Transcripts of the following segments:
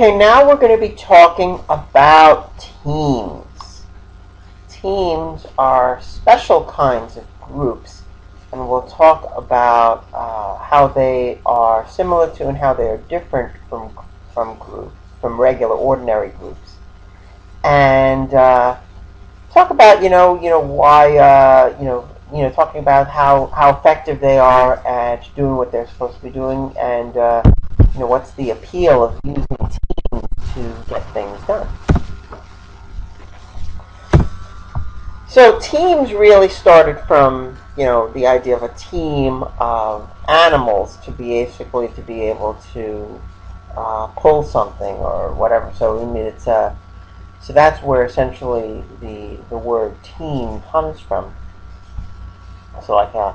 Okay, now we're going to be talking about teams. Teams are special kinds of groups, and we'll talk about how they are similar to and how they are different from regular ordinary groups, and talk about why talking about how effective they are at doing what they're supposed to be doing, and what's the appeal of using teams to get things done. So teams really started from the idea of a team of animals to be able to pull something or whatever. So so that's where essentially the word team comes from. So like a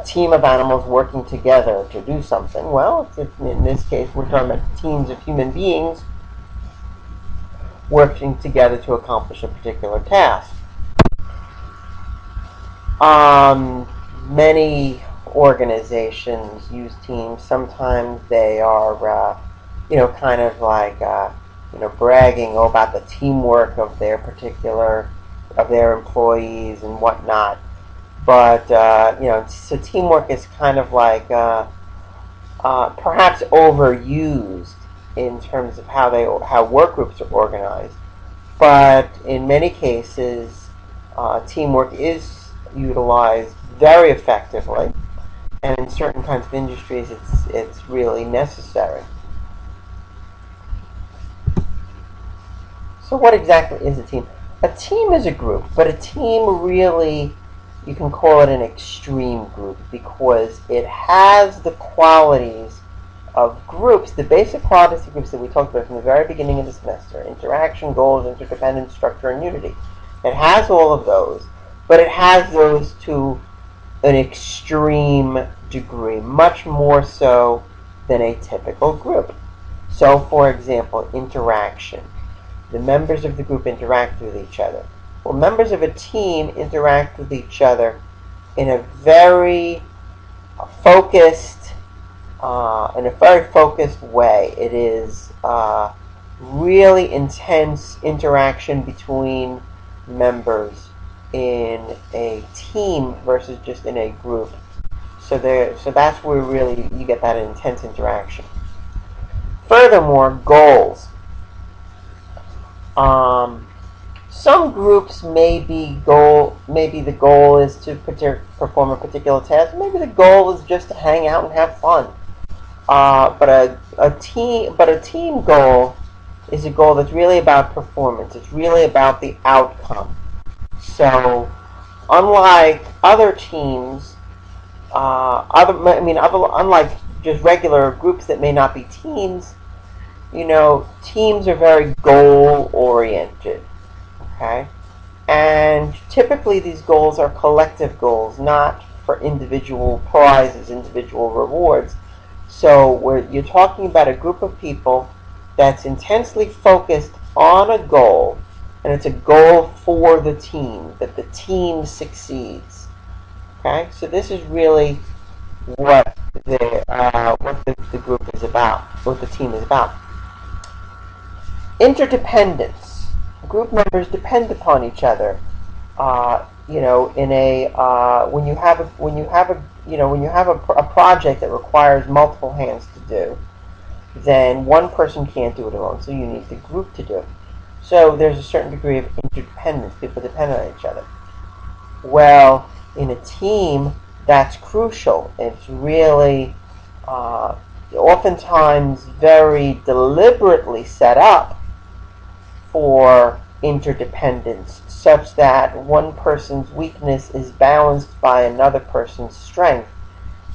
team of animals working together to do something. Well, in this case, we're talking about teams of human beings working together to accomplish a particular task. Many organizations use teams. Sometimes they are, kind of like, bragging about the teamwork of their employees and whatnot. But so teamwork is kind of like perhaps overused in terms of how work groups are organized. But in many cases, teamwork is utilized very effectively, and in certain kinds of industries, it's really necessary. So, what exactly is a team? A team is a group, but a team really, you can call it an extreme group because it has the qualities of groups, the basic qualities of groups that we talked about from the very beginning of the semester: interaction, goals, interdependence, structure, and unity. It has all of those, but it has those to an extreme degree, much more so than a typical group. So, for example, interaction. The members of the group interact with each other. Well, members of a team interact with each other in a very focused way. It is really intense interaction between members in a team versus just in a group. So that's where really you get that intense interaction. Furthermore, goals. Some groups maybe the goal is to perform a particular task. Maybe the goal is just to hang out and have fun. But a team goal is a goal that's really about performance. It's really about the outcome. So, unlike other teams, unlike just regular groups that may not be teams, teams are very goal-oriented, okay? And typically these goals are collective goals, not for individual prizes, individual rewards. So you're talking about a group of people that's intensely focused on a goal, and it's a goal for the team, that the team succeeds, okay? So this is really what the group is about, what the team is about. Interdependence. Group members depend upon each other. When you have a project that requires multiple hands to do, then one person can't do it alone. So you need the group to do it. So there's a certain degree of interdependence. People depend on each other. Well, in a team, that's crucial. It's really oftentimes very deliberately set up for interdependence, such that one person's weakness is balanced by another person's strength,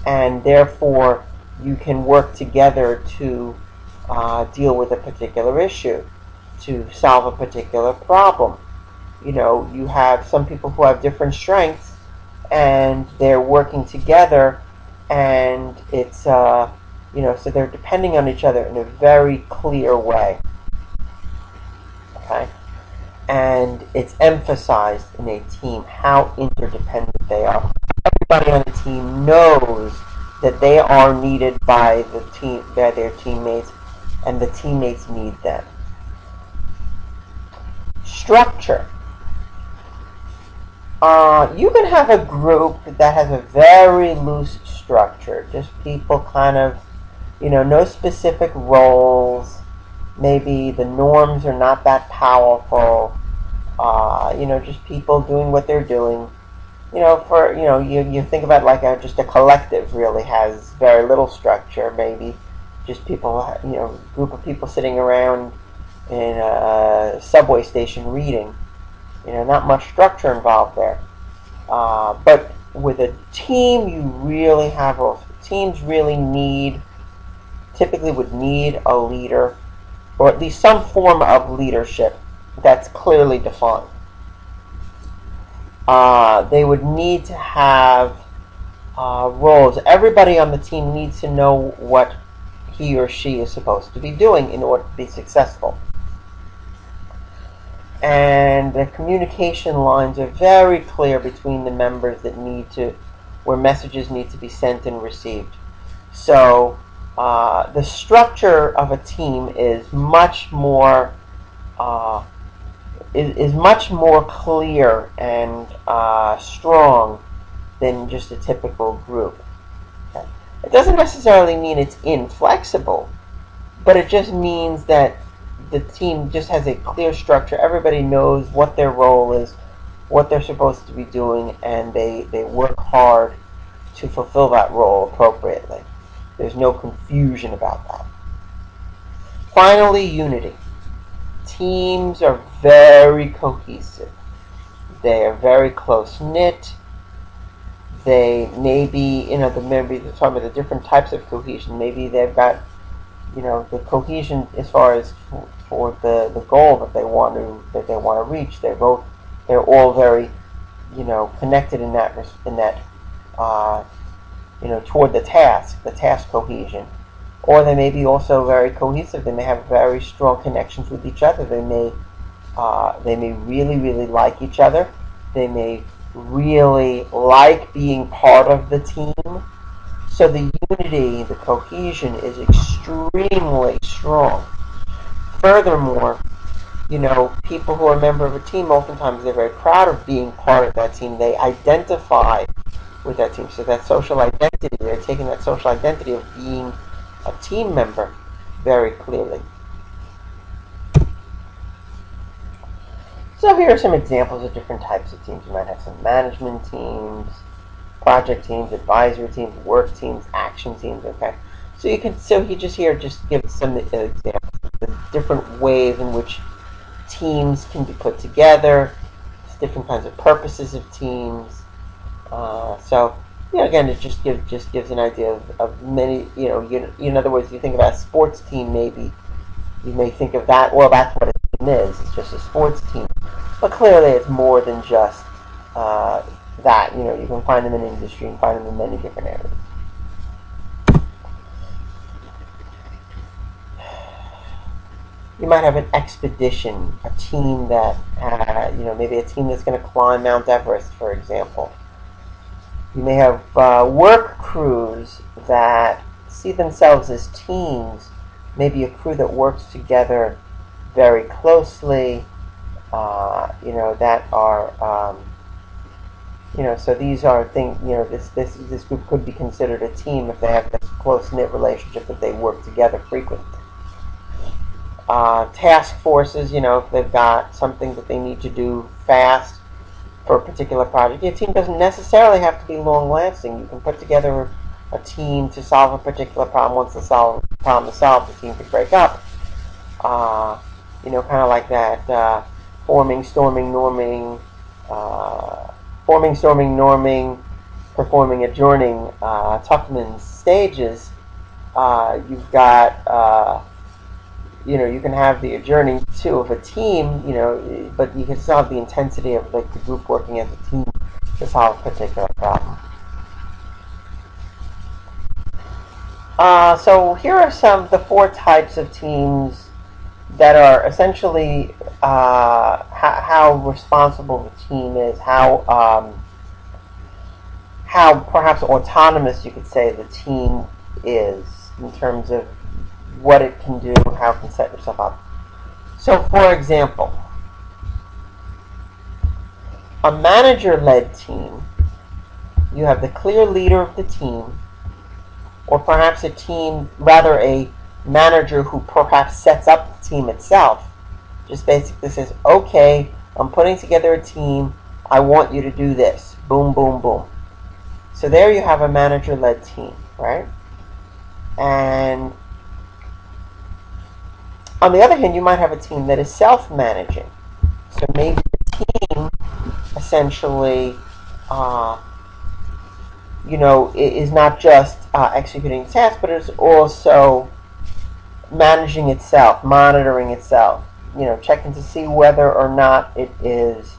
and therefore you can work together to deal with a particular issue, to solve a particular problem. You have some people who have different strengths, and they're working together, and it's so they're depending on each other in a very clear way. Okay? And it's emphasized in a team how interdependent they are. Everybody on the team knows that they are needed by their teammates, and the teammates need them. Structure. You can have a group that has a very loose structure, just people kind of, no specific roles. Maybe the norms are not that powerful. Just people doing what they're doing. You think about like just a collective really has very little structure. Maybe just people, group of people sitting around in a subway station reading. Not much structure involved there. But with a team, you really have teams really typically would need a leader, or at least some form of leadership that's clearly defined. They would need to have roles. Everybody on the team needs to know what he or she is supposed to be doing in order to be successful. And the communication lines are very clear between the members where messages need to be sent and received. So the structure of a team is much more clear and strong than just a typical group. Okay? It doesn't necessarily mean it's inflexible, but it just means that the team just has a clear structure. Everybody knows what their role is, what they're supposed to be doing, and they work hard to fulfill that role appropriately. There's no confusion about that. Finally, unity. Teams are very cohesive. They are very close-knit. They maybe, maybe they're talking about the different types of cohesion. Maybe they've got, the cohesion as far as for the goal that they want to reach. They're all very, connected in that toward the task cohesion. Or they may be also very cohesive. They may have very strong connections with each other. They may really, really like each other. They may really like being part of the team. So the unity, the cohesion is extremely strong. Furthermore, people who are a member of a team, oftentimes they're very proud of being part of that team. They identify with that team. So that social identity, they're taking that social identity of being a team member very clearly. So here are some examples of different types of teams. You might have some management teams, project teams, advisory teams, work teams, action teams. Okay, so he just gives some examples of the different ways in which teams can be put together, different kinds of purposes of teams. Again, it just gives an idea of many. In other words, you think about a sports team, maybe you may think of that. Well, that's what a team is. It's just a sports team, but clearly it's more than just that. You can find them in industry and find them in many different areas. You might have an expedition, a team that, maybe a team that's going to climb Mount Everest, for example. You may have work crews that see themselves as teams, maybe a crew that works together very closely, that are, so these are things, this group could be considered a team if they have this close-knit relationship, that they work together frequently. Task forces, if they've got something that they need to do fast for a particular project. Your team doesn't necessarily have to be long-lasting. You can put together a team to solve a particular problem. Once the problem is solved, the team can break up. Kind of like that forming, storming, norming, performing, adjourning, Tuckman's stages. You've got you can have the adjourning too of a team, but you can still have the intensity of like the group working as a team to solve a particular problem. So here are the 4 types of teams that are essentially how responsible the team is, how perhaps autonomous you could say the team is in terms of what it can do, how it can set yourself up. So, for example, a manager-led team, you have the clear leader of the team, or perhaps a manager who perhaps sets up the team itself. Just basically says, okay, I'm putting together a team, I want you to do this. Boom, boom, boom. So there you have a manager-led team, right? And on the other hand, you might have a team that is self-managing. So maybe the team essentially, is not just executing tasks, but is also managing itself, monitoring itself, checking to see whether or not it is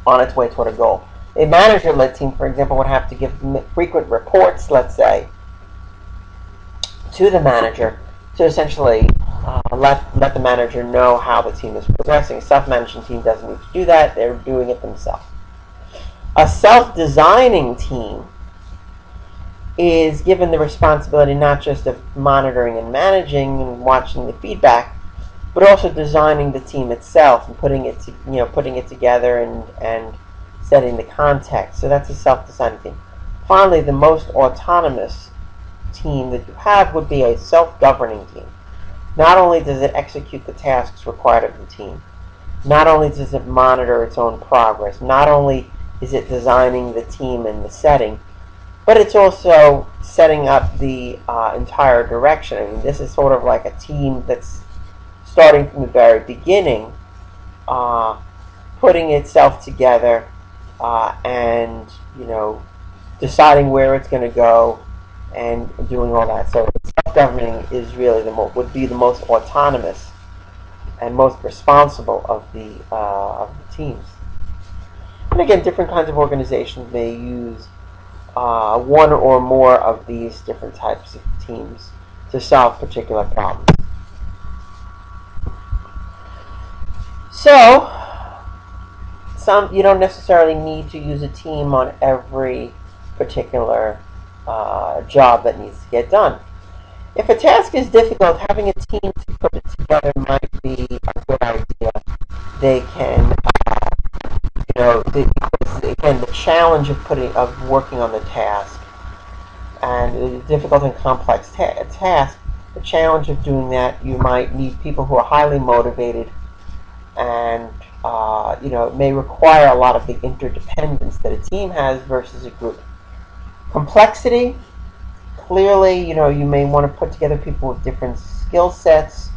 on its way toward a goal. A manager-led team, for example, would have to give frequent reports, let's say, to the manager to essentially let the manager know how the team is progressing. A self-managing team doesn't need to do that. They're doing it themselves. A self-designing team is given the responsibility not just of monitoring and managing and watching the feedback, but also designing the team itself and putting it together and setting the context. So that's a self-designing team. Finally, the most autonomous team that you have would be a self-governing team. Not only does it execute the tasks required of the team, not only does it monitor its own progress, not only is it designing the team and the setting, but it's also setting up the entire direction. I mean, this is sort of like a team that's starting from the very beginning, putting itself together and deciding where it's going to go and doing all that. So self-governing is really would be the most autonomous and most responsible of the teams. And again, different kinds of organizations may use one or more of these different types of teams to solve particular problems. So, you don't necessarily need to use a team on every particular job that needs to get done. If a task is difficult, having a team to put it together might be a good idea. They can, again, the challenge of working on the task and the difficult and complex task, the challenge of doing that, you might need people who are highly motivated, and it may require a lot of the interdependence that a team has versus a group. Complexity, clearly, you may want to put together people with different skill sets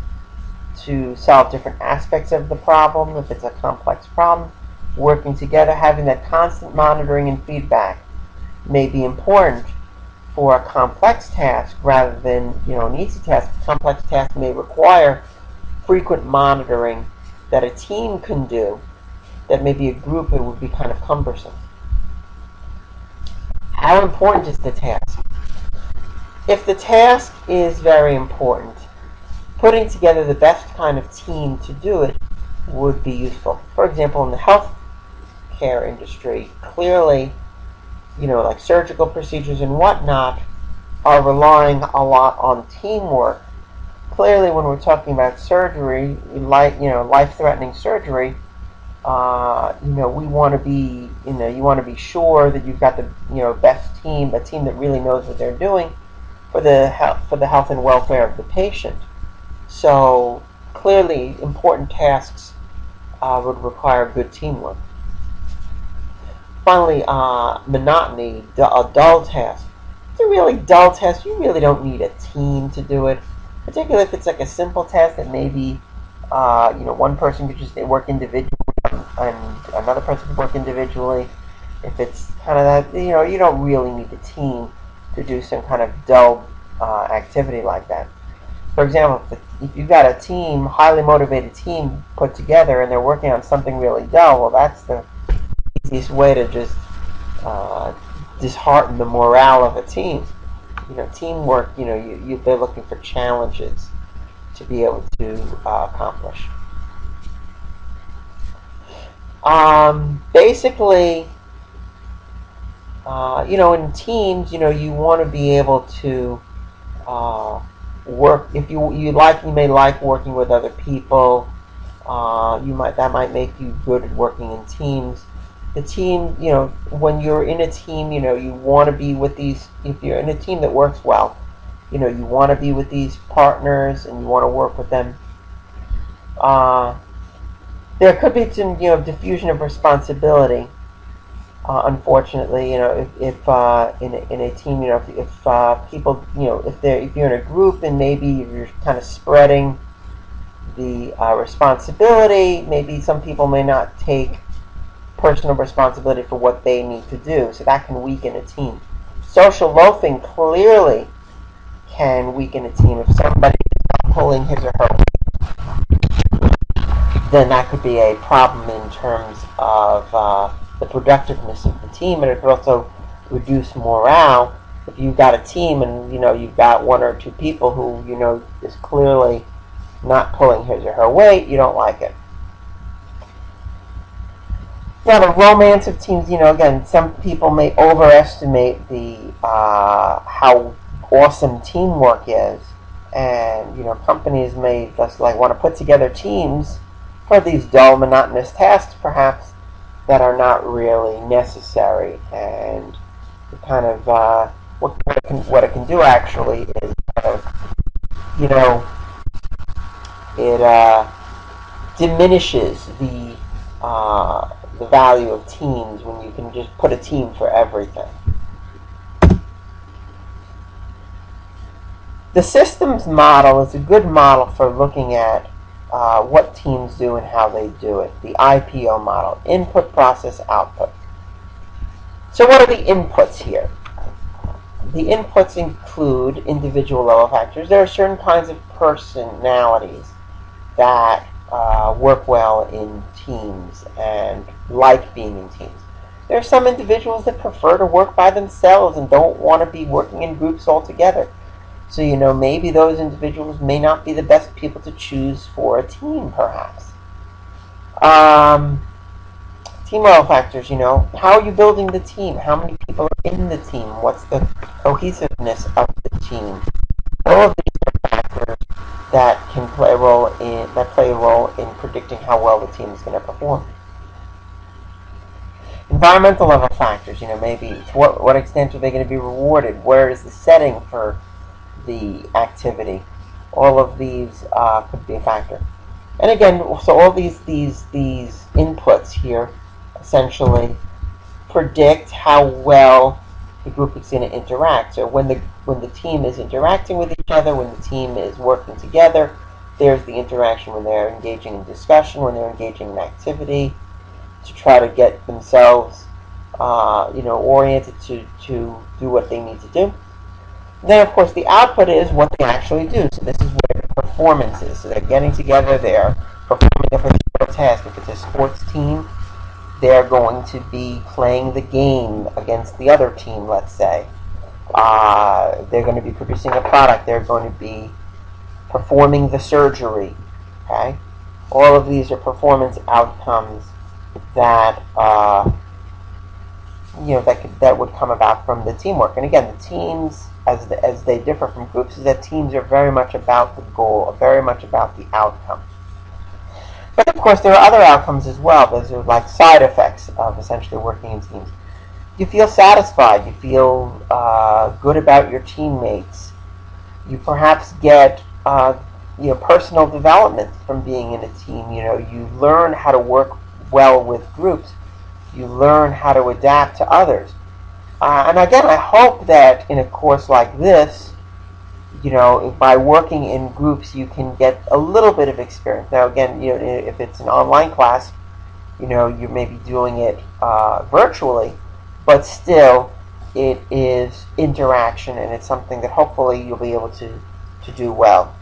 to solve different aspects of the problem. If it's a complex problem, working together, having that constant monitoring and feedback may be important for a complex task rather than an easy task. A complex task may require frequent monitoring that a team can do, that maybe a group it would be kind of cumbersome. How important is the task? If the task is very important, putting together the best kind of team to do it would be useful. For example, in the healthcare industry, clearly, like surgical procedures and whatnot are relying a lot on teamwork. Clearly, when we're talking about surgery, life-threatening surgery, we want to be, you want to be sure that you've got the, best team, a team that really knows what they're doing for the health and welfare of the patient. So clearly, important tasks would require good teamwork. Finally, monotony, a dull task. It's a really dull task. You really don't need a team to do it. Particularly if it's like a simple task that maybe one person could just work individually and another person could work individually. If it's kind of that, you don't really need a team to do some kind of dull activity like that. For example, if you've got a team, highly motivated team put together and they're working on something really dull, well, that's the easiest way to just dishearten the morale of a team. Teamwork, they're looking for challenges to be able to accomplish. Basically, in teams, you want to be able to work. If you may like working with other people. That might make you good at working in teams. The team, when you're in a team, you want to be with these. If you're in a team that works well, you want to be with these partners and you want to work with them. There could be some, diffusion of responsibility. Unfortunately, if in a team, if people, if you're in a group and maybe you're kind of spreading the responsibility, maybe some people may not take personal responsibility for what they need to do, so that can weaken a team. Social loafing clearly can weaken a team. If somebody is not pulling his or her weight, then that could be a problem in terms of the productiveness of the team, and it could also reduce morale. If you've got a team and you've got one or two people who is clearly not pulling his or her weight, you don't like it. Now, the romance of teams, again, some people may overestimate the how awesome teamwork is, and companies may just want to put together teams for these dull, monotonous tasks, perhaps, that are not really necessary, and kind of what it can do actually is kind of it diminishes the value of teams when you can just put a team for everything. The systems model is a good model for looking at what teams do and how they do it. The IPO model, input, process, output. So what are the inputs here? The inputs include individual level factors. There are certain kinds of personalities that work well in teams and like being in teams. There are some individuals that prefer to work by themselves and don't want to be working in groups altogether. So, maybe those individuals may not be the best people to choose for a team, perhaps. Team level factors, how are you building the team? How many people are in the team? What's the cohesiveness of the team? All of these are factors that can play a role in predicting how well the team is going to perform. Environmental level factors, maybe to what extent are they going to be rewarded? Where is the setting for the activity? All of these could be a factor. And again, so all these inputs here essentially predict how well the group is going to interact. So when the team is interacting with each other, when the team is working together, there's the interaction when they're engaging in discussion, when they're engaging in activity to try to get themselves oriented to do what they need to do. Then, of course, the output is what they actually do. So this is where the performance is. So they're getting together, they're performing a particular task. If it's a sports team, they're going to be playing the game against the other team, let's say. They're going to be producing a product. They're going to be performing the surgery. Okay? All of these are performance outcomes that that would come about from the teamwork. And again, the teams, as they differ from groups, is that teams are very much about the goal, very much about the outcome. But of course, there are other outcomes as well. Those are like side effects of essentially working in teams. You feel satisfied. You feel good about your teammates. You perhaps get personal development from being in a team. You learn how to work well with groups. You learn how to adapt to others. And again, I hope that in a course like this, by working in groups, you can get a little bit of experience. Now, again, if it's an online class, you may be doing it virtually, but still, it is interaction, and it's something that hopefully you'll be able to do well.